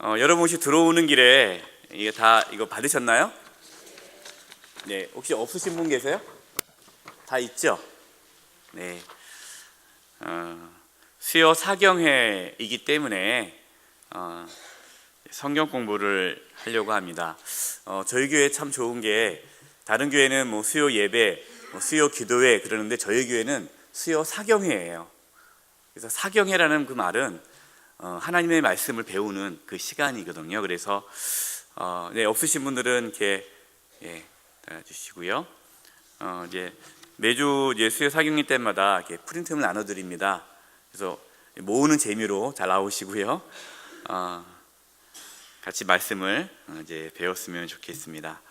여러분 혹시 들어오는 길에 이거 받으셨나요? 네, 혹시 없으신 분 계세요? 다 있죠? 네. 수요 사경회이기 때문에 성경 공부를 하려고 합니다. 저희 교회 참 좋은 게 다른 교회는 뭐 수요 예배, 수요 기도회 그러는데 저희 교회는 수요 사경회예요. 그래서 사경회라는 그 말은 하나님의 말씀을 배우는 그 시간이거든요. 그래서 네, 없으신 분들은 이렇게 따라주시고요. 이제 매주 수요 사경회 때마다 이렇게 프린트를 나눠드립니다. 그래서 모으는 재미로 잘 나오시고요. 같이 말씀을 이제 배웠으면 좋겠습니다.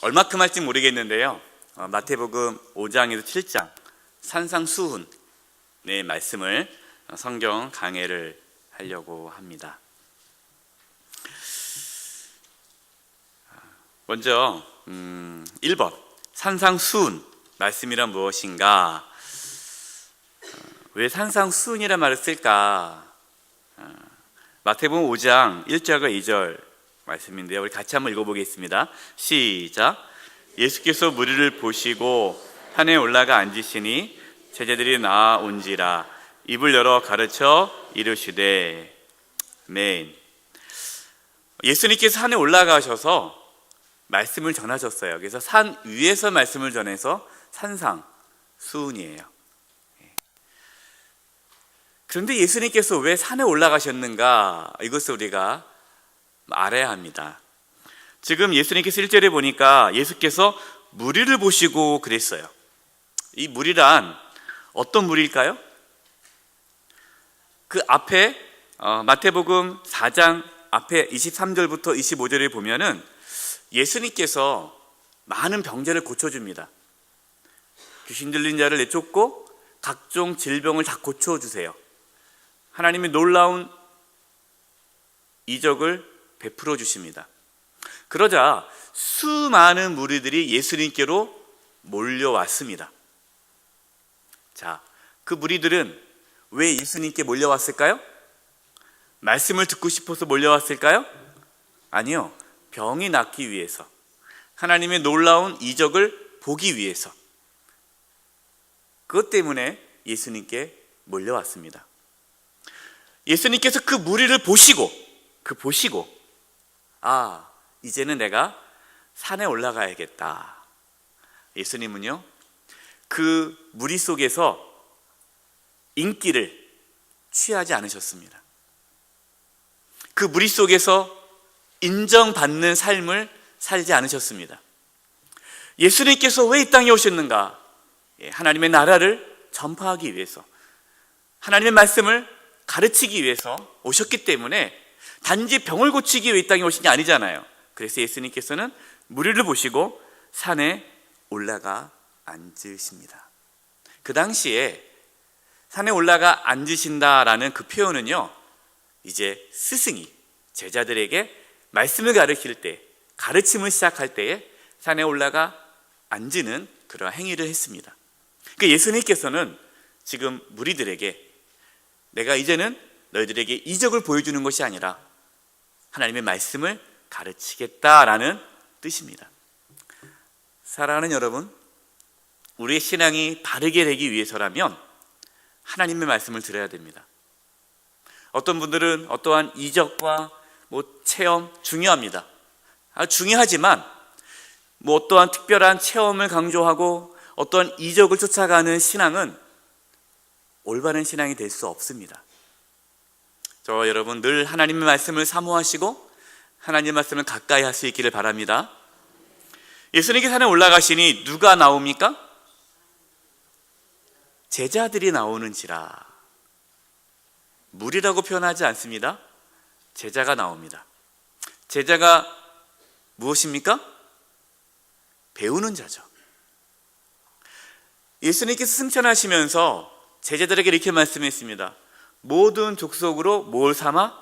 얼마큼 할지 모르겠는데요. 마태복음 5장에서 7장 산상수훈 네, 말씀을 성경 강해를 하려고 합니다. 먼저 1번 산상수훈 말씀이란 무엇인가? 왜 산상수훈이란 말을 쓸까? 마태복음 5장 1절과 2절 말씀인데요. 우리 같이 한번 읽어보겠습니다. 시작. 예수께서 무리를 보시고 산에 올라가 앉으시니 제자들이 나아온지라 입을 열어 가르쳐 이르시되 아멘. 예수님께서 산에 올라가셔서 말씀을 전하셨어요. 그래서 산 위에서 말씀을 전해서 산상수훈이에요. 그런데 예수님께서 왜 산에 올라가셨는가? 이것을 우리가 알아야 합니다. 지금 예수님께서 1절에 보니까 예수께서 무리를 보시고 그랬어요. 이 무리란 어떤 무리일까요? 그 앞에 마태복음 4장 앞에 23절부터 25절에 보면은 예수님께서 많은 병자를 고쳐줍니다. 귀신 들린 자를 내쫓고 각종 질병을 다 고쳐주세요. 하나님의 놀라운 이적을 베풀어 주십니다. 그러자 수많은 무리들이 예수님께로 몰려왔습니다. 자, 그 무리들은 왜 예수님께 몰려왔을까요? 말씀을 듣고 싶어서 몰려왔을까요? 아니요. 병이 낫기 위해서, 하나님의 놀라운 이적을 보기 위해서, 그것 때문에 예수님께 몰려왔습니다. 예수님께서 그 무리를 보시고 이제는 내가 산에 올라가야겠다. 예수님은요, 그 무리 속에서 인기를 취하지 않으셨습니다. 그 무리 속에서 인정받는 삶을 살지 않으셨습니다. 예수님께서 왜 이 땅에 오셨는가? 하나님의 나라를 전파하기 위해서, 하나님의 말씀을 가르치기 위해서 오셨기 때문에 단지 병을 고치기 위해 이 땅에 오신 게 아니잖아요. 그래서 예수님께서는 무리를 보시고 산에 올라가 앉으십니다. 그 당시에 산에 올라가 앉으신다라는 그 표현은요, 이제 스승이 제자들에게 말씀을 가르칠 때, 가르침을 시작할 때에 산에 올라가 앉는 그런 행위를 했습니다. 그 예수님께서는 지금 무리들에게 내가 이제는 너희들에게 이적을 보여주는 것이 아니라 하나님의 말씀을 가르치겠다라는 뜻입니다. 사랑하는 여러분, 우리의 신앙이 바르게 되기 위해서라면 하나님의 말씀을 들어야 됩니다. 어떤 분들은 어떠한 이적과 체험 중요합니다. 중요하지만 어떠한 특별한 체험을 강조하고 어떠한 이적을 쫓아가는 신앙은 올바른 신앙이 될 수 없습니다. 저와 여러분 늘 하나님의 말씀을 사모하시고 하나님의 말씀을 가까이 할 수 있기를 바랍니다. 예수님께서 산에 올라가시니 누가 나옵니까? 제자들이 나오는지라. 무리라고 표현하지 않습니다. 제자가 나옵니다. 제자가 무엇입니까? 배우는 자죠. 예수님께서 승천하시면서 제자들에게 이렇게 말씀했습니다. 모든 족속으로 뭘 삼아?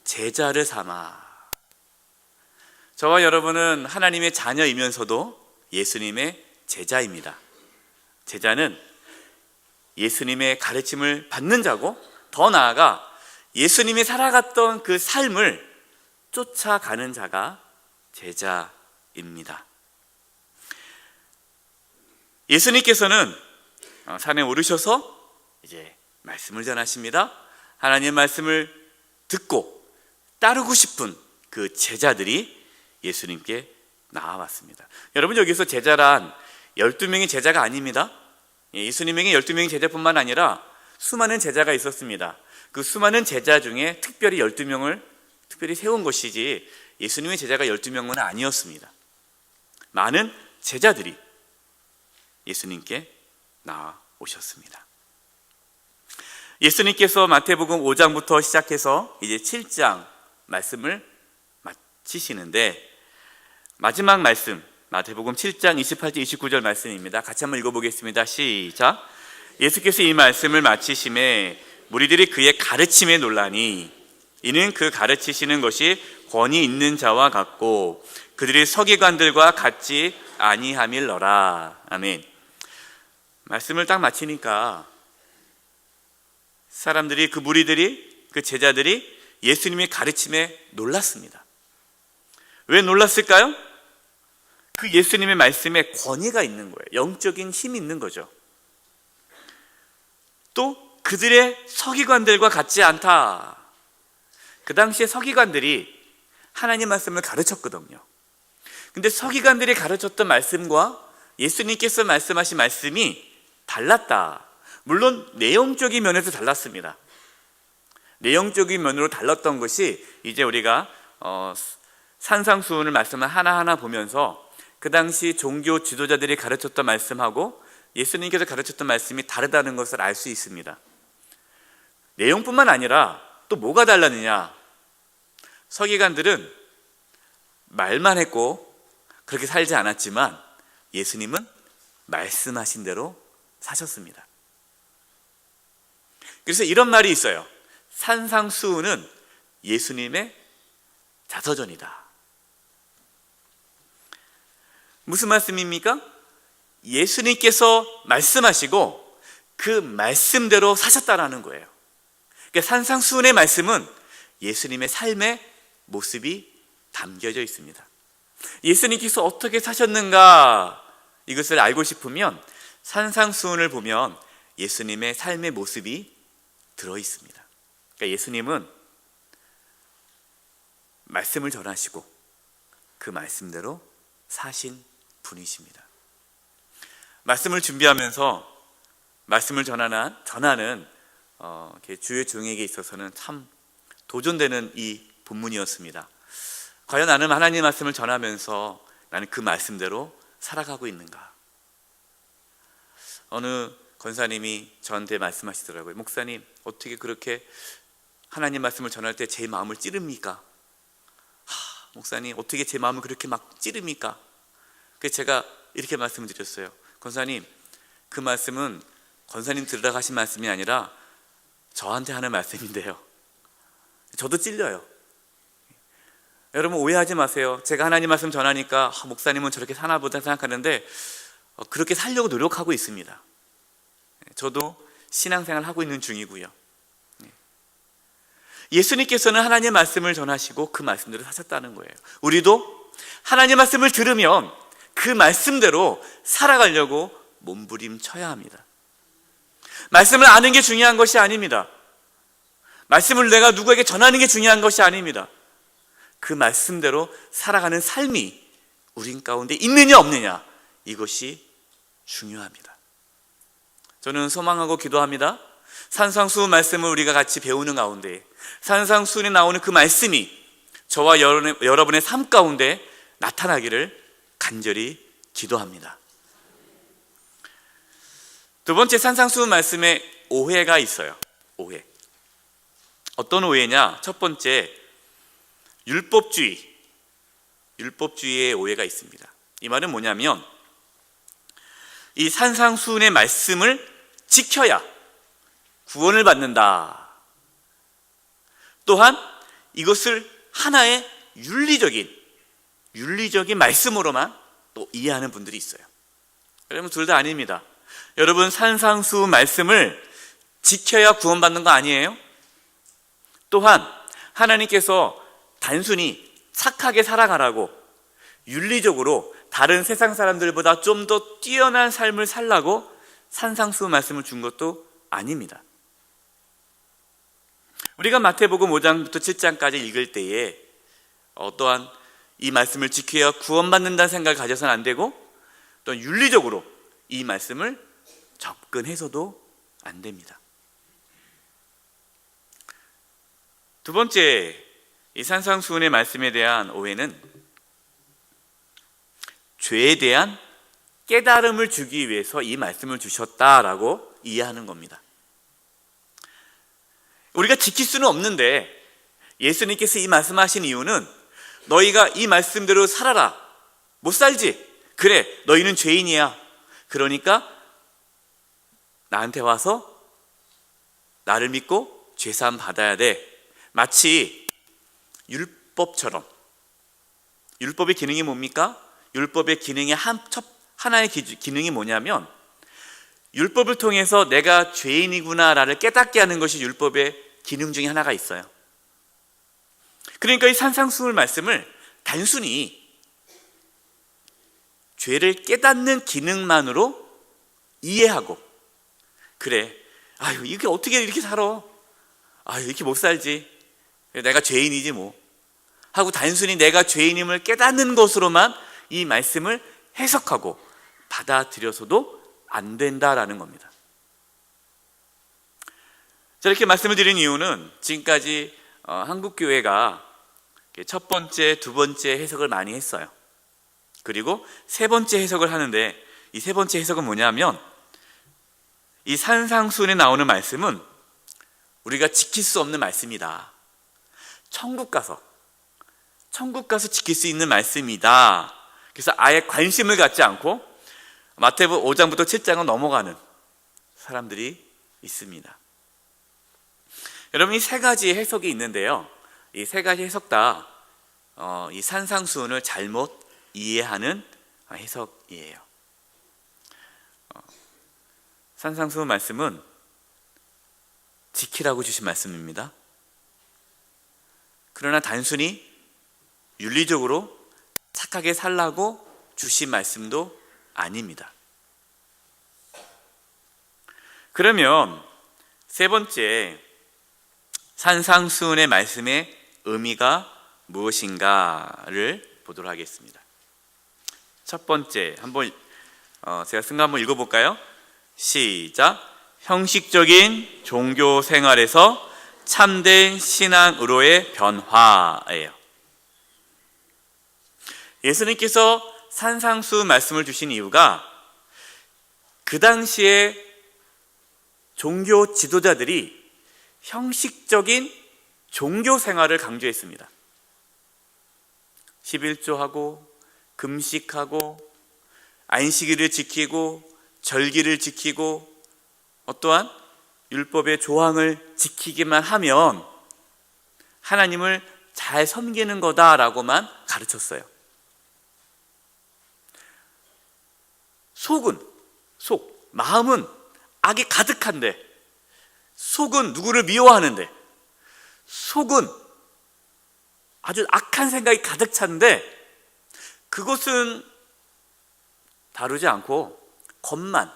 제자를 삼아. 저와 여러분은 하나님의 자녀이면서도 예수님의 제자입니다. 제자는 예수님의 가르침을 받는 자고, 더 나아가 예수님이 살아갔던 그 삶을 쫓아가는 자가 제자입니다. 예수님께서는 산에 오르셔서 이제 말씀을 전하십니다. 하나님의 말씀을 듣고 따르고 싶은 그 제자들이 예수님께 나와왔습니다. 여러분, 여기서 제자란 12명의 제자가 아닙니다. 예수님에게 12명의 제자뿐만 아니라 수많은 제자가 있었습니다. 그 수많은 제자 중에 특별히 12명을 특별히 세운 것이지 예수님의 제자가 12명은 아니었습니다. 많은 제자들이 예수님께 나오셨습니다. 예수님께서 마태복음 5장부터 시작해서 이제 7장 말씀을 마치시는데, 마지막 말씀 마태복음 7장 28절 29절 말씀입니다. 같이 한번 읽어보겠습니다. 시작. 예수께서 이 말씀을 마치심에 무리들이 그의 가르침에 놀라니 이는 그 가르치시는 것이 권위 있는 자와 같고 그들이 서기관들과 같지 아니함일러라. 아멘. 말씀을 딱 마치니까 사람들이, 그 무리들이, 그 제자들이 예수님의 가르침에 놀랐습니다. 왜 놀랐을까요? 그 예수님의 말씀에 권위가 있는 거예요. 영적인 힘이 있는 거죠. 또 그들의 서기관들과 같지 않다. 그 당시에 서기관들이 하나님 말씀을 가르쳤거든요. 근데 서기관들이 가르쳤던 말씀과 예수님께서 말씀하신 말씀이 달랐다. 물론 내용적인 면에서 달랐습니다. 내용적인 면으로 달랐던 것이 이제 우리가 산상수훈을 말씀을 하나하나 보면서 그 당시 종교 지도자들이 가르쳤던 말씀하고 예수님께서 가르쳤던 말씀이 다르다는 것을 알 수 있습니다. 내용뿐만 아니라 또 뭐가 달랐느냐? 서기관들은 말만 했고 그렇게 살지 않았지만 예수님은 말씀하신 대로 사셨습니다. 그래서 이런 말이 있어요. 산상수훈은 예수님의 자서전이다. 무슨 말씀입니까? 예수님께서 말씀하시고 그 말씀대로 사셨다라는 거예요. 그러니까 산상수훈의 말씀은 예수님의 삶의 모습이 담겨져 있습니다. 예수님께서 어떻게 사셨는가, 이것을 알고 싶으면 산상수훈을 보면 예수님의 삶의 모습이 들어 있습니다. 그러니까 예수님은 말씀을 전하시고 그 말씀대로 사신 분이십니다. 말씀을 준비하면서 말씀을 전하는 주의 종에게 있어서는 참 도전되는 이 본문이었습니다. 과연 나는 하나님의 말씀을 전하면서 나는 그 말씀대로 살아가고 있는가? 어느 권사님이 저한테 말씀하시더라고요. 목사님, 어떻게 그렇게 하나님 말씀을 전할 때 제 마음을 찌릅니까? 목사님, 어떻게 제 마음을 그렇게 막 찌릅니까? 그래서 제가 이렇게 말씀을 드렸어요. 권사님, 그 말씀은 권사님 들으라고 하신 말씀이 아니라 저한테 하는 말씀인데요, 저도 찔려요. 여러분 오해하지 마세요. 제가 하나님 말씀 전하니까 목사님은 저렇게 사나 보다 생각하는데 그렇게 살려고 노력하고 있습니다. 저도 신앙생활 하고 있는 중이고요. 예수님께서는 하나님의 말씀을 전하시고 그 말씀대로 사셨다는 거예요. 우리도 하나님의 말씀을 들으면 그 말씀대로 살아가려고 몸부림쳐야 합니다. 말씀을 아는 게 중요한 것이 아닙니다. 말씀을 내가 누구에게 전하는 게 중요한 것이 아닙니다. 그 말씀대로 살아가는 삶이 우린 가운데 있느냐 없느냐, 이것이 중요합니다. 저는 소망하고 기도합니다. 산상수훈 말씀을 우리가 같이 배우는 가운데 산상수훈에 나오는 그 말씀이 저와 여러분의 삶 가운데 나타나기를 간절히 기도합니다. 두 번째, 산상수훈 말씀에 오해가 있어요. 오해. 어떤 오해냐? 첫 번째, 율법주의의 오해가 있습니다. 이 말은 뭐냐면 이 산상수훈의 말씀을 지켜야 구원을 받는다. 또한 이것을 하나의 윤리적인 말씀으로만 또 이해하는 분들이 있어요. 여러분, 둘 다 아닙니다. 여러분, 산상수훈 말씀을 지켜야 구원받는 거 아니에요? 또한 하나님께서 단순히 착하게 살아가라고, 윤리적으로 다른 세상 사람들보다 좀 더 뛰어난 삶을 살라고 산상수 말씀을 준 것도 아닙니다. 우리가 마태복음 5장부터 7장까지 읽을 때에 어떠한 이 말씀을 지켜야 구원받는다는 생각을 가져서는 안 되고, 또 윤리적으로 이 말씀을 접근해서도 안 됩니다. 두 번째, 이 산상수훈의 말씀에 대한 오해는 죄에 대한 깨달음을 주기 위해서 이 말씀을 주셨다라고 이해하는 겁니다. 우리가 지킬 수는 없는데 예수님께서 이 말씀하신 이유는 너희가 이 말씀대로 살아라. 못 살지? 그래, 너희는 죄인이야. 그러니까 나한테 와서 나를 믿고 죄사함 받아야 돼. 마치 율법처럼. 율법의 기능이 뭡니까? 율법의 기능의 하나의 기능이 뭐냐면, 율법을 통해서 내가 죄인이구나를 깨닫게 하는 것이 율법의 기능 중에 하나가 있어요. 그러니까 이 산상수훈 말씀을 단순히 죄를 깨닫는 기능만으로 이해하고, 그래, 아유 이게 어떻게 이렇게 살아? 아유 이렇게 못 살지. 내가 죄인이지 뭐. 하고 단순히 내가 죄인임을 깨닫는 것으로만 이 말씀을 해석하고 받아들여서도 안 된다라는 겁니다. 자, 이렇게 말씀을 드린 이유는 지금까지 한국교회가 첫 번째, 두 번째 해석을 많이 했어요. 그리고 세 번째 해석을 하는데, 이 세 번째 해석은 뭐냐면, 이 산상수훈에 나오는 말씀은 우리가 지킬 수 없는 말씀이다. 천국 가서 지킬 수 있는 말씀이다. 그래서 아예 관심을 갖지 않고 마태복음 5장부터 7장은 넘어가는 사람들이 있습니다. 여러분, 이 세 가지 해석이 있는데요, 이 세 가지 해석 다 이 산상수훈을 잘못 이해하는 해석이에요. 산상수훈 말씀은 지키라고 주신 말씀입니다. 그러나 단순히 윤리적으로 착하게 살라고 주신 말씀도 아닙니다. 그러면 세 번째, 산상수훈의 말씀의 의미가 무엇인가를 보도록 하겠습니다. 첫 번째, 제가 쓴 거 한번 읽어볼까요? 시작. 형식적인 종교 생활에서 참된 신앙으로의 변화예요. 예수님께서 산상수훈 말씀을 주신 이유가 그 당시에 종교 지도자들이 형식적인 종교 생활을 강조했습니다. 11조하고 금식하고 안식일을 지키고 절기를 지키고 어떠한 율법의 조항을 지키기만 하면 하나님을 잘 섬기는 거다라고만 가르쳤어요. 마음은 악이 가득한데, 속은 누구를 미워하는데, 속은 아주 악한 생각이 가득 찼는데, 그것은 다루지 않고 겉만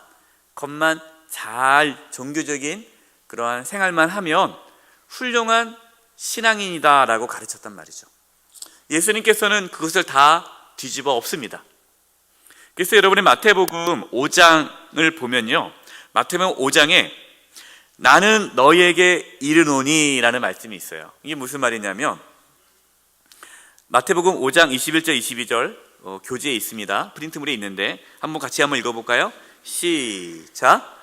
잘 종교적인 그러한 생활만 하면 훌륭한 신앙인이다라고 가르쳤단 말이죠. 예수님께서는 그것을 다 뒤집어 엎습니다. 그래서 여러분이 마태복음 5장을 보면요, 마태복음 5장에 나는 너희에게 이르노니 라는 말씀이 있어요. 이게 무슨 말이냐면, 마태복음 5장 21절 22절 교재에 있습니다. 프린트물에 있는데 같이 한번 읽어볼까요? 시작.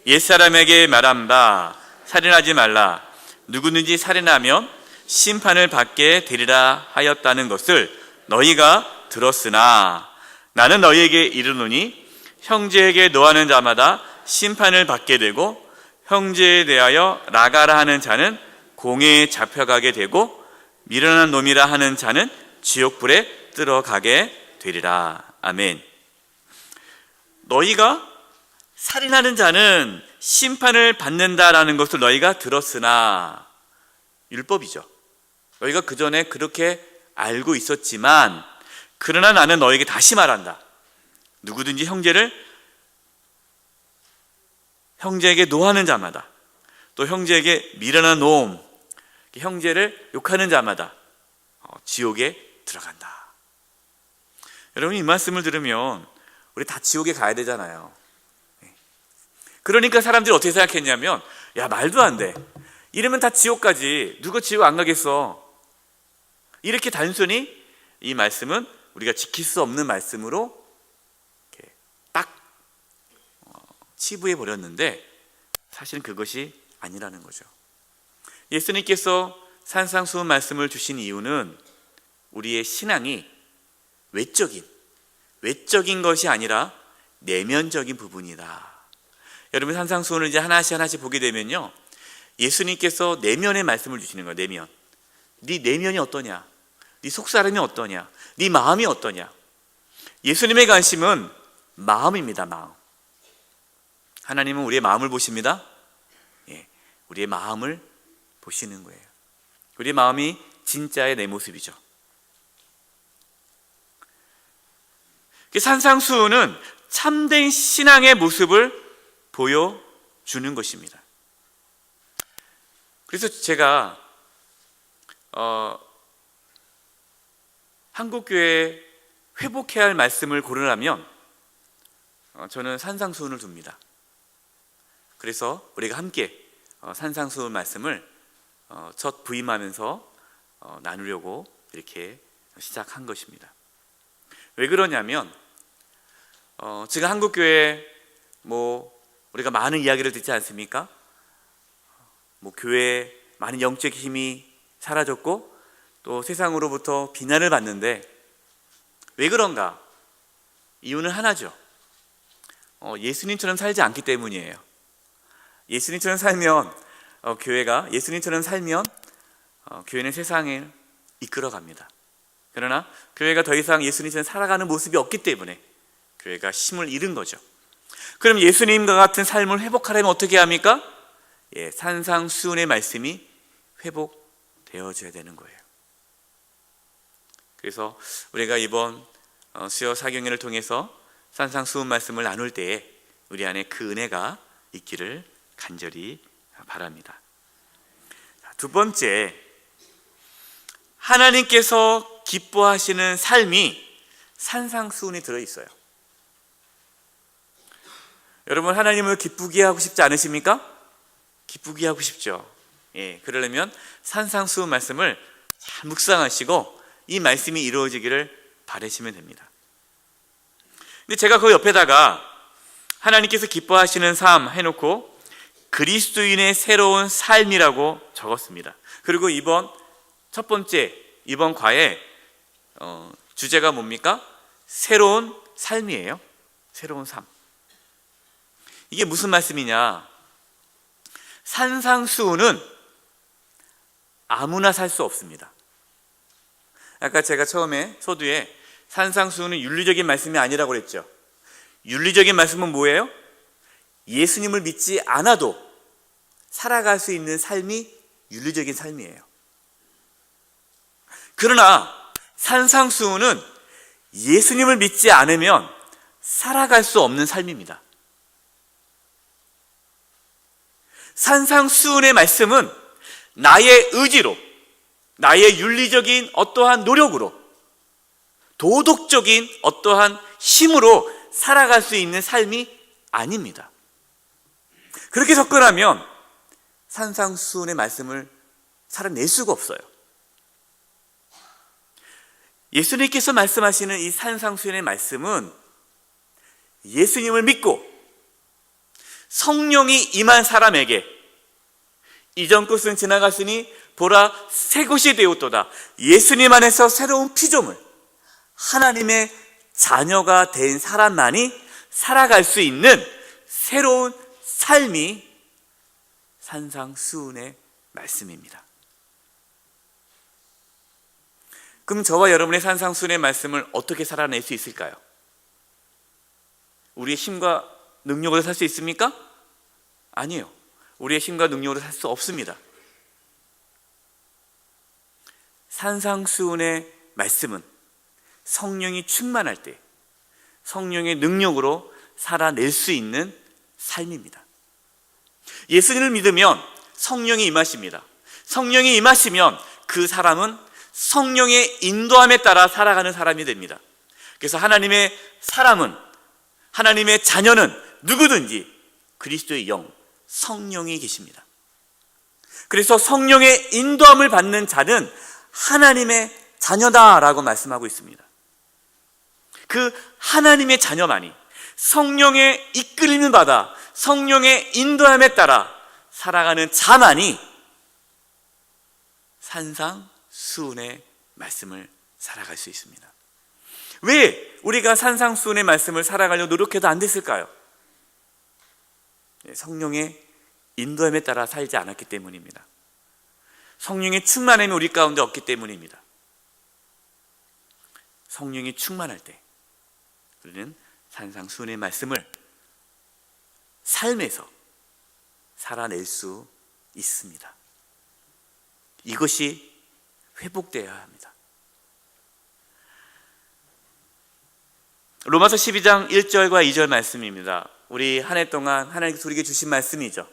옛사람에게 말한 바 살인하지 말라. 누구든지 살인하면 심판을 받게 되리라 하였다는 것을 너희가 들었으나 나는 너희에게 이르노니 형제에게 노하는 자마다 심판을 받게 되고 형제에 대하여 나가라 하는 자는 공회에 잡혀가게 되고 미련한 놈이라 하는 자는 지옥불에 들어가게 되리라. 아멘. 너희가 살인하는 자는 심판을 받는다라는 것을 너희가 들었으나, 율법이죠. 너희가 그 전에 그렇게 알고 있었지만 그러나 나는 너에게 다시 말한다. 누구든지 형제에게 노하는 자마다, 또 형제에게 미련한 노음, 형제를 욕하는 자마다 지옥에 들어간다. 여러분, 이 말씀을 들으면 우리 다 지옥에 가야 되잖아요. 그러니까 사람들이 어떻게 생각했냐면, 야, 말도 안 돼. 이러면 다 지옥 가지. 누가 지옥 안 가겠어? 이렇게 단순히 이 말씀은 우리가 지킬 수 없는 말씀으로 이렇게 딱 치부해 버렸는데, 사실은 그것이 아니라는 거죠. 예수님께서 산상수훈 말씀을 주신 이유는 우리의 신앙이 외적인 것이 아니라 내면적인 부분이다. 여러분, 산상수훈을 이제 하나씩 보게 되면요, 예수님께서 내면의 말씀을 주시는 거예요. 내면. 네 내면이 어떠냐? 네 속사람이 어떠냐? 네 마음이 어떠냐? 예수님의 관심은 마음입니다. 마음. 하나님은 우리의 마음을 보십니다. 예, 우리의 마음을 보시는 거예요. 우리의 마음이 진짜의 내 모습이죠. 산상수훈은 참된 신앙의 모습을 보여주는 것입니다. 그래서 제가 한국교회에 회복해야 할 말씀을 고르라면 저는 산상수훈을 둡니다. 그래서 우리가 함께 산상수훈 말씀을 첫 부임하면서 나누려고 이렇게 시작한 것입니다. 왜 그러냐면 지금 한국교회 우리가 많은 이야기를 듣지 않습니까? 교회에 많은 영적 힘이 사라졌고 또 세상으로부터 비난을 받는데 왜 그런가? 이유는 하나죠. 예수님처럼 살지 않기 때문이에요. 예수님처럼 살면 예수님처럼 살면 교회는 세상을 이끌어갑니다. 그러나 교회가 더 이상 예수님처럼 살아가는 모습이 없기 때문에 교회가 힘을 잃은 거죠. 그럼 예수님과 같은 삶을 회복하려면 어떻게 합니까? 산상수훈의 말씀이 회복되어져야 되는 거예요. 그래서 우리가 이번 수요 사경회를 통해서 산상수훈 말씀을 나눌 때에 우리 안에 그 은혜가 있기를 간절히 바랍니다. 두 번째, 하나님께서 기뻐하시는 삶이 산상수훈에 들어있어요. 여러분, 하나님을 기쁘게 하고 싶지 않으십니까? 기쁘게 하고 싶죠. 그러려면 산상수훈 말씀을 잘 묵상하시고 이 말씀이 이루어지기를 바라시면 됩니다. 근데 제가 그 옆에다가 하나님께서 기뻐하시는 삶 해놓고 그리스도인의 새로운 삶이라고 적었습니다. 그리고 첫 번째 이번 과의 주제가 뭡니까? 새로운 삶이에요. 새로운 삶. 이게 무슨 말씀이냐? 산상수훈은 아무나 살 수 없습니다. 아까 제가 처음에 서두에 산상수훈은 윤리적인 말씀이 아니라고 그랬죠. 윤리적인 말씀은 뭐예요? 예수님을 믿지 않아도 살아갈 수 있는 삶이 윤리적인 삶이에요. 그러나 산상수훈은 예수님을 믿지 않으면 살아갈 수 없는 삶입니다. 산상수훈의 말씀은 나의 의지로, 나의 윤리적인 어떠한 노력으로, 도덕적인 어떠한 힘으로 살아갈 수 있는 삶이 아닙니다. 그렇게 접근하면 산상수훈의 말씀을 살아낼 수가 없어요. 예수님께서 말씀하시는 이 산상수훈의 말씀은 예수님을 믿고 성령이 임한 사람에게 이전 것은 지나갔으니 보라 새 것이 되었도다. 예수님 안에서 새로운 피조물, 하나님의 자녀가 된 사람만이 살아갈 수 있는 새로운 삶이 산상수훈의 말씀입니다. 그럼 저와 여러분의 산상수훈의 말씀을 어떻게 살아낼 수 있을까요? 우리의 힘과 능력으로 살 수 있습니까? 아니에요. 우리의 힘과 능력으로 살 수 없습니다. 산상수훈의 말씀은 성령이 충만할 때 성령의 능력으로 살아낼 수 있는 삶입니다. 예수님을 믿으면 성령이 임하십니다. 성령이 임하시면 그 사람은 성령의 인도함에 따라 살아가는 사람이 됩니다. 그래서 하나님의 사람은, 하나님의 자녀는 누구든지 그리스도의 영, 성령이 계십니다. 그래서 성령의 인도함을 받는 자는 하나님의 자녀다라고 말씀하고 있습니다. 그 하나님의 자녀만이 성령의 이끌림을 받아 성령의 인도함에 따라 살아가는 자만이 산상수훈의 말씀을 살아갈 수 있습니다. 왜 우리가 산상수훈의 말씀을 살아가려고 노력해도 안 됐을까요? 성령의 인도함에 따라 살지 않았기 때문입니다. 성령의 충만함이 우리 가운데 없기 때문입니다. 성령이 충만할 때 우리는 산상수훈의 말씀을 삶에서 살아낼 수 있습니다. 이것이 회복되어야 합니다. 로마서 12장 1절과 2절 말씀입니다. 우리 한 해 동안 하나님께서 우리에게 주신 말씀이죠.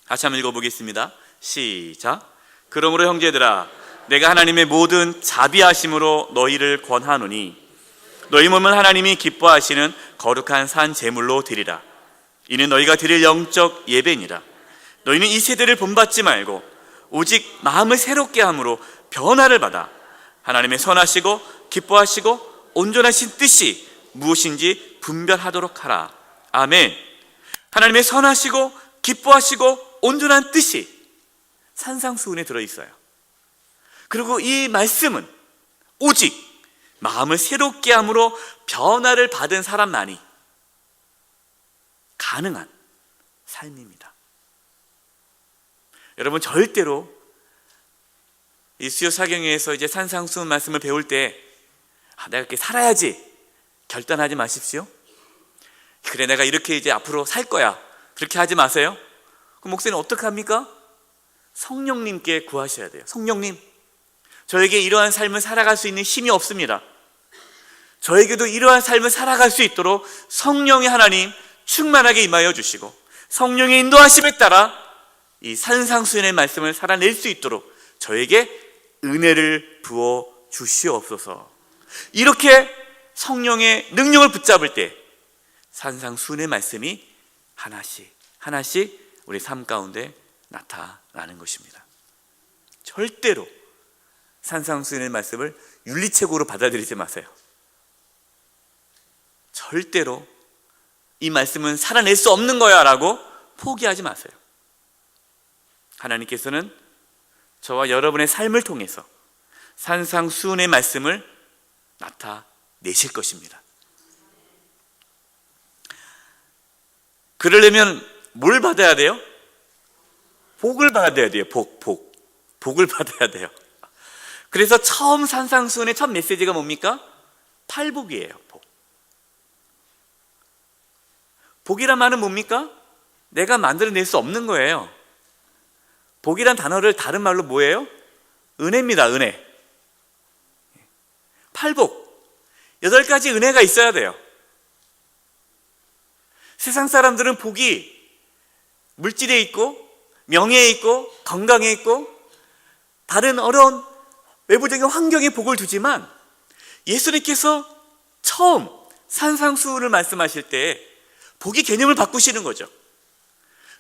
다시 한번 읽어보겠습니다. 시작. 그러므로 형제들아, 내가 하나님의 모든 자비하심으로 너희를 권하노니 너희 몸은 하나님이 기뻐하시는 거룩한 산 제물로 드리라. 이는 너희가 드릴 영적 예배니라. 너희는 이 세대를 본받지 말고 오직 마음을 새롭게 함으로 변화를 받아 하나님의 선하시고 기뻐하시고 온전하신 뜻이 무엇인지 분별하도록 하라. 아멘. 하나님의 선하시고 기뻐하시고 온전한 뜻이 산상수훈에 들어있어요. 그리고 이 말씀은 오직 마음을 새롭게 함으로 변화를 받은 사람만이 가능한 삶입니다. 여러분, 절대로 이 수요 사경회에서 이제 산상수훈 말씀을 배울 때 내가 이렇게 살아야지 결단하지 마십시오. 그래, 내가 이렇게 이제 앞으로 살 거야, 그렇게 하지 마세요. 그럼 목사님 어떻게 합니까? 성령님께 구하셔야 돼요. 성령님, 저에게 이러한 삶을 살아갈 수 있는 힘이 없습니다. 저에게도 이러한 삶을 살아갈 수 있도록 성령의 하나님 충만하게 임하여 주시고 성령의 인도하심에 따라 이 산상수훈의 말씀을 살아낼 수 있도록 저에게 은혜를 부어 주시옵소서. 이렇게 성령의 능력을 붙잡을 때 산상수훈의 말씀이 하나씩 하나씩 우리 삶 가운데 나타나는 것입니다. 절대로 산상수훈의 말씀을 윤리책으로 받아들이지 마세요. 절대로 이 말씀은 살아낼 수 없는 거야 라고 포기하지 마세요. 하나님께서는 저와 여러분의 삶을 통해서 산상수훈의 말씀을 나타내실 것입니다. 그러려면 뭘 받아야 돼요? 복을 받아야 돼요. 복을 받아야 돼요. 그래서 처음 산상수훈의 첫 메시지가 뭡니까? 팔복이에요. 복이란 말은 뭡니까? 내가 만들어낼 수 없는 거예요. 복이란 단어를 다른 말로 뭐예요? 은혜입니다. 은혜. 팔복, 8가지 은혜가 있어야 돼요. 세상 사람들은 복이 물질에 있고 명예에 있고 건강에 있고 다른 어려운 외부적인 환경에 복을 두지만 예수님께서 처음 산상수훈을 말씀하실 때 복의 개념을 바꾸시는 거죠.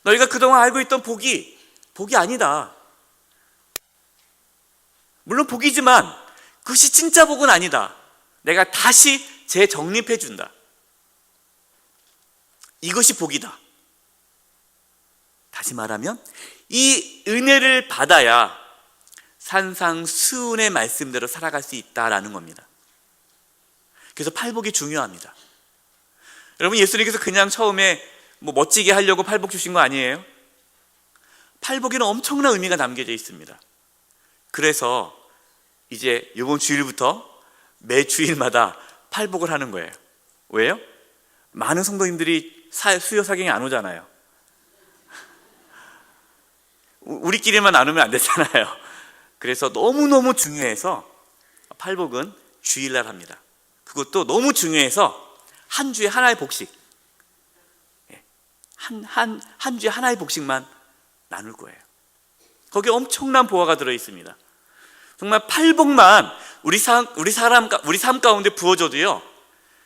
너희가 그동안 알고 있던 복이 아니다. 물론 복이지만 그것이 진짜 복은 아니다. 내가 다시 재정립해 준다. 이것이 복이다. 다시 말하면 이 은혜를 받아야 산상수훈의 말씀대로 살아갈 수 있다라는 겁니다. 그래서 팔복이 중요합니다. 여러분, 예수님께서 그냥 처음에 멋지게 하려고 팔복 주신 거 아니에요? 팔복에는 엄청난 의미가 담겨져 있습니다. 그래서 이제 이번 주일부터 매 주일마다 팔복을 하는 거예요. 왜요? 많은 성도님들이 수요 사경에 안 오잖아요. 우리끼리만 나누면 안 되잖아요. 그래서 너무너무 중요해서 팔복은 주일날 합니다. 그것도 너무 중요해서 한 주에 하나의 복식, 한 주에 하나의 복식만 나눌 거예요. 거기에 엄청난 보화가 들어 있습니다. 정말 팔복만 우리 삶 가운데 부어져도요,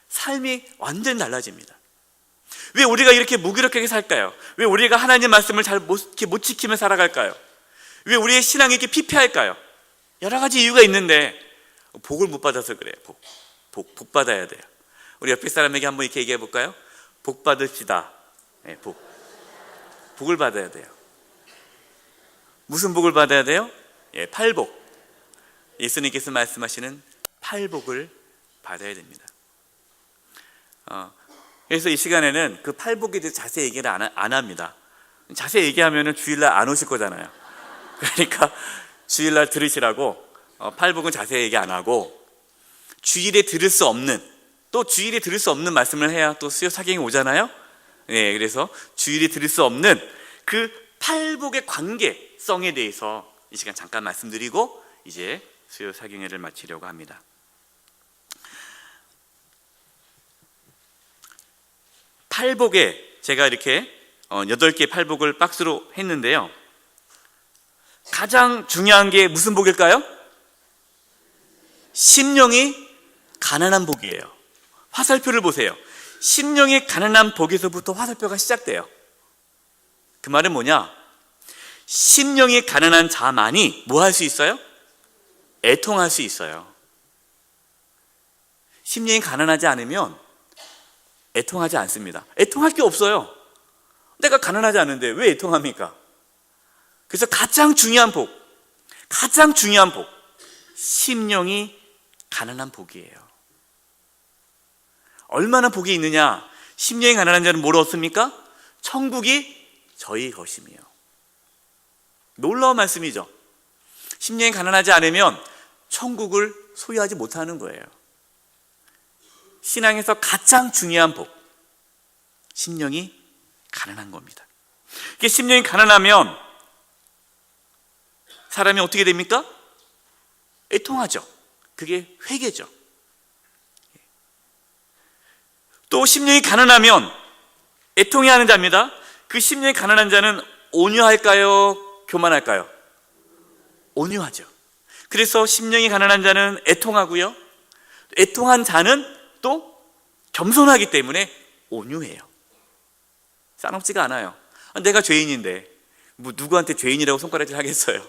삶이 완전히 달라집니다. 왜 우리가 이렇게 무기력하게 살까요? 왜 우리가 하나님 말씀을 잘 못 지키며 살아갈까요? 왜 우리의 신앙이 이렇게 피폐할까요? 여러 가지 이유가 있는데 복을 못 받아서 그래요. 복 받아야 돼요. 우리 옆에 사람에게 한번 이렇게 얘기해 볼까요? 복 받읍시다. 네, 복을 받아야 돼요. 무슨 복을 받아야 돼요? 예, 팔복. 예수님께서 말씀하시는 팔복을 받아야 됩니다. 그래서 이 시간에는 그 팔복에 대해서 자세히 얘기를 안 합니다. 자세히 얘기하면 주일날 안 오실 거잖아요. 그러니까 주일날 들으시라고 팔복은 자세히 얘기 안 하고, 주일에 들을 수 없는 말씀을 해야 또 수요 사경이 오잖아요. 네, 그래서 주일에 들을 수 없는 그 팔복의 관계성에 대해서 이 시간 잠깐 말씀드리고 이제 수요 사경회를 마치려고 합니다. 팔복에 제가 이렇게 8개의 팔복을 박스로 했는데요, 가장 중요한 게 무슨 복일까요? 심령이 가난한 복이에요. 화살표를 보세요. 심령이 가난한 복에서부터 화살표가 시작돼요. 그 말은 뭐냐? 심령이 가난한 자만이 뭐 할 수 있어요? 애통할 수 있어요. 심령이 가난하지 않으면 애통하지 않습니다. 애통할 게 없어요. 내가 가난하지 않은데 왜 애통합니까? 그래서 가장 중요한 복, 심령이 가난한 복이에요. 얼마나 복이 있느냐? 심령이 가난한 자는 뭘 얻습니까? 천국이 저희 것이며. 놀라운 말씀이죠. 심령이 가난하지 않으면 천국을 소유하지 못하는 거예요. 신앙에서 가장 중요한 복, 심령이 가난한 겁니다. 이게 심령이 가난하면 사람이 어떻게 됩니까? 애통하죠. 그게 회개죠. 또 심령이 가난하면 애통해야 하는 자입니다. 그 심령이 가난한 자는 온유할까요? 교만할까요? 온유하죠. 그래서 심령이 가난한 자는 애통하고요, 애통한 자는 또 겸손하기 때문에 온유해요. 싸납지가 않아요. 내가 죄인인데 뭐 누구한테 죄인이라고 손가락질 하겠어요.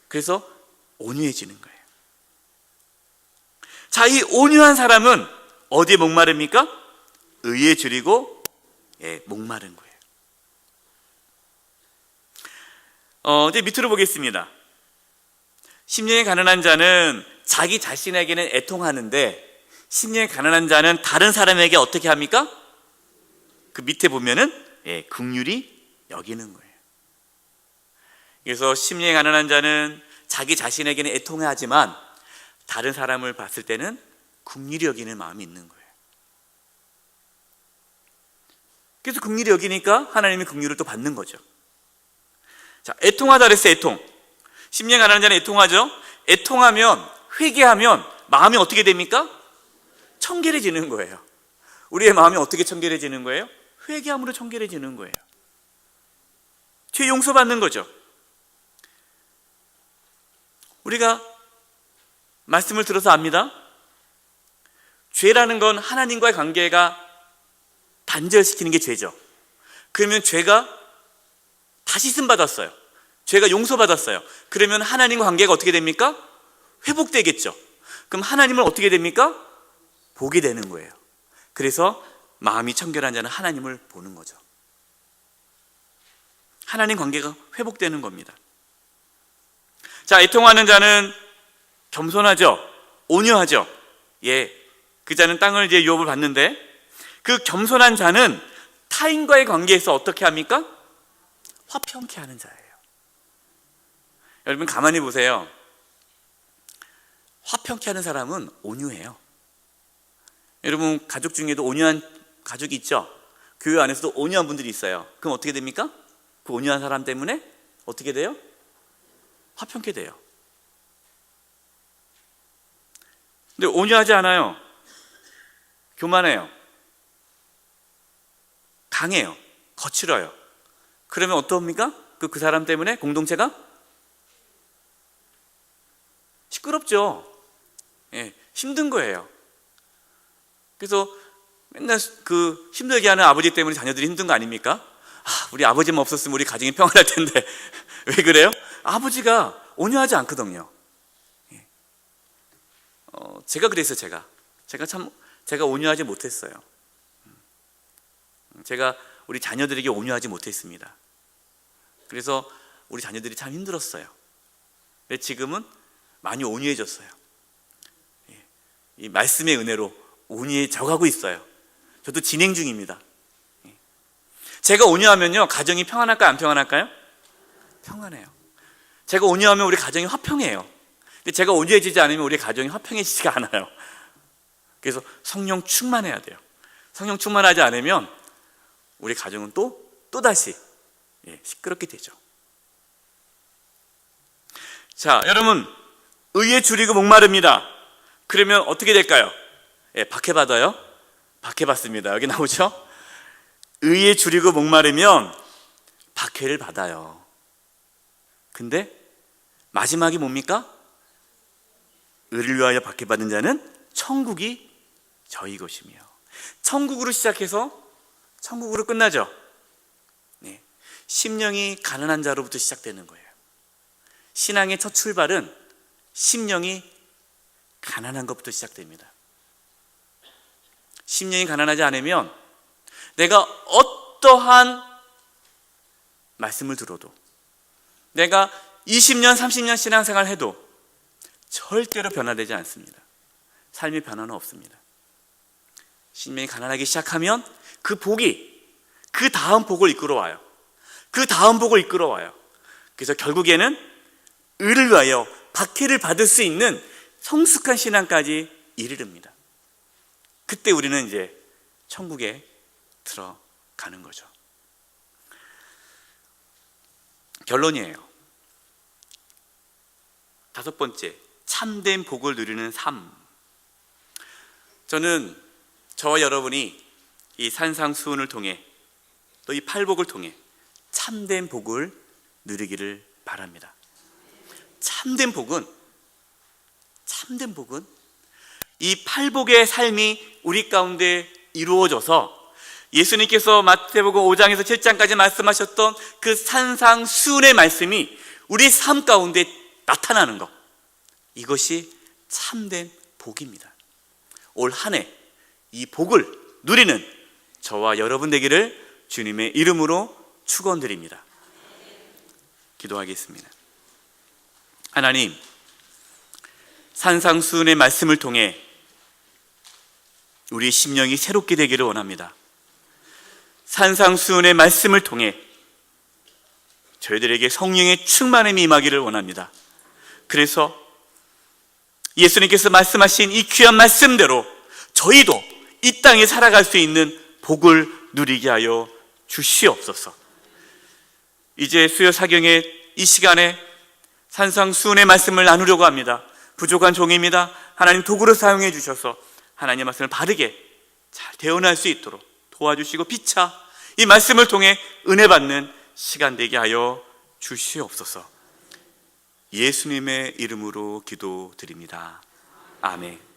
그래서 온유해지는 거예요. 자, 이 온유한 사람은 어디에 목마릅니까? 의에 줄이고 목마른 거예요. 이제 밑으로 보겠습니다. 심령이 가난한 자는 자기 자신에게는 애통하는데, 심령이 가난한 자는 다른 사람에게 어떻게 합니까? 그 밑에 보면은 긍휼히 여기는 거예요. 그래서 심령이 가난한 자는 자기 자신에게는 애통하지만 다른 사람을 봤을 때는 긍휼히 여기는 마음이 있는 거예요. 그래서 긍휼히 여기니까 하나님이 긍휼을 또 받는 거죠. 자, 애통하다 그랬어요. 애통. 심령이 가난한 자는 애통하죠. 애통하면, 회개하면 마음이 어떻게 됩니까? 청결해지는 거예요. 우리의 마음이 어떻게 청결해지는 거예요? 회개함으로 청결해지는 거예요. 죄 용서받는 거죠. 우리가 말씀을 들어서 압니다. 죄라는 건 하나님과의 관계가 단절시키는 게 죄죠. 그러면 죄가 다시 씻음받았어요. 죄가 용서받았어요. 그러면 하나님과 관계가 어떻게 됩니까? 회복되겠죠. 그럼 하나님을 어떻게 됩니까? 보게 되는 거예요. 그래서 마음이 청결한 자는 하나님을 보는 거죠. 하나님 관계가 회복되는 겁니다. 자, 애통하는 자는 겸손하죠. 온유하죠. 그 자는 땅을 이제 유업을 받는데, 그 겸손한 자는 타인과의 관계에서 어떻게 합니까? 화평케 하는 자예요. 여러분 가만히 보세요. 화평케 하는 사람은 온유해요. 여러분 가족 중에도 온유한 가족이 있죠? 교회 안에서도 온유한 분들이 있어요. 그럼 어떻게 됩니까? 그 온유한 사람 때문에 어떻게 돼요? 화평케 돼요. 근데 온유하지 않아요. 교만해요. 강해요. 거칠어요. 그러면 어떻습니까? 그 사람 때문에 공동체가 시끄럽죠. 예, 힘든 거예요. 그래서 맨날 힘들게 하는 아버지 때문에 자녀들이 힘든 거 아닙니까? 우리 아버지만 없었으면 우리 가정이 평안할 텐데. 왜 그래요? 아버지가 온유하지 않거든요. 예. 제가 그랬어요. 제가 온유하지 못했어요. 제가 우리 자녀들에게 온유하지 못했습니다. 그래서 우리 자녀들이 참 힘들었어요. 근데 지금은 많이 온유해졌어요. 예. 이 말씀의 은혜로 온유해져 가고 있어요. 저도 진행 중입니다. 예. 제가 온유하면요, 가정이 평안할까요? 안 평안할까요? 평안해요. 제가 온유하면 우리 가정이 화평해요. 근데 제가 온유해지지 않으면 우리 가정이 화평해지지가 않아요. 그래서 성령 충만해야 돼요. 성령 충만하지 않으면 우리 가정은 또다시 시끄럽게 되죠. 자, 여러분, 의에 줄이고 목마릅니다. 그러면 어떻게 될까요? 박해받아요? 박해받습니다. 여기 나오죠? 의에 줄이고 목마르면 박해를 받아요. 근데 마지막이 뭡니까? 의를 위하여 박해받은 자는 천국이 저희 것이며. 천국으로 시작해서 천국으로 끝나죠. 네. 심령이 가난한 자로부터 시작되는 거예요. 신앙의 첫 출발은 심령이 가난한 것부터 시작됩니다. 심령이 가난하지 않으면 내가 어떠한 말씀을 들어도, 내가 20년, 30년 신앙생활 해도 절대로 변화되지 않습니다. 삶의 변화는 없습니다. 심령이 가난하기 시작하면 그 복이 그 다음 복을 이끌어와요. 그 다음 복을 이끌어와요. 그래서 결국에는 의를 위하여 박해를 받을 수 있는 성숙한 신앙까지 이르릅니다. 그때 우리는 이제 천국에 들어가는 거죠. 결론이에요. 5번째, 참된 복을 누리는 삶. 저는 저와 여러분이 이 산상수훈을 통해, 또 이 팔복을 통해 참된 복을 누리기를 바랍니다. 참된 복은 이 팔복의 삶이 우리 가운데 이루어져서 예수님께서 마태복음 5장에서 7장까지 말씀하셨던 그 산상수훈의 말씀이 우리 삶 가운데 나타나는 것, 이것이 참된 복입니다. 올 한 해 이 복을 누리는 저와 여러분 되기를 주님의 이름으로 축원드립니다. 기도하겠습니다. 하나님, 산상수훈의 말씀을 통해 우리 심령이 새롭게 되기를 원합니다. 산상수훈의 말씀을 통해 저희들에게 성령의 충만함이 임하기를 원합니다. 그래서 예수님께서 말씀하신 이 귀한 말씀대로 저희도 이 땅에 살아갈 수 있는 복을 누리게 하여 주시옵소서. 이제 수요 사경의 이 시간에 산상수훈의 말씀을 나누려고 합니다. 부족한 종입니다. 하나님 도구로 사용해 주셔서 하나님의 말씀을 바르게 잘 대언할 수 있도록 도와주시고 피차 이 말씀을 통해 은혜 받는 시간 되게 하여 주시옵소서. 예수님의 이름으로 기도드립니다. 아멘.